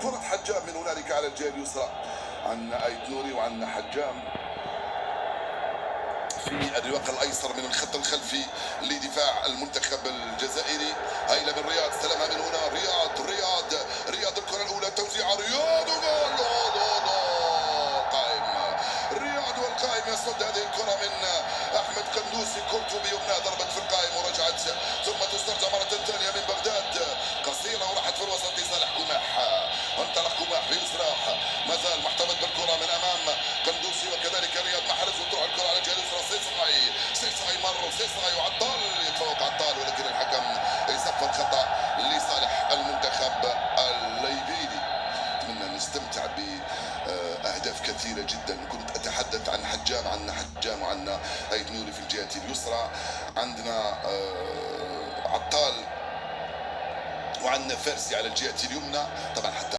كرة حجام من هنالك على الجهة اليسرى، عندنا أيت نوري وعندنا حجام في الرواق الايسر من الخط الخلفي لدفاع المنتخب الجزائري. هيلا من رياض، استلمها من هنا رياض الكره الاولى، توزيع رياض وجول. قائم رياض والقائم يصد هذه الكره من احمد قندوسي، كورته بيمنى ضربت في القائم ورجعت ثم تسترجع مره ثانيه من بغداد، قصيره وراحت في الوسط لصالح قماح. وانطلق قماح بيسرح، ما زال محتفظ بالكره من امام قندوسي وكذلك رياض محرز، وتروح الكره على الجهه اليسرى. سيسعي مر سيسعي وعطال يتفوق عطال، ولكن الحكم يصفر خطا لصالح المنتخب الليبيري. اتمنى نستمتع باهداف كثيره جدا. كنت اتحدث عن حجام، عندنا حجام وعندنا ايت نوري في الجهه اليسرى، عندنا عطال وعندنا فارسي على الجهه اليمنى. طبعا حتى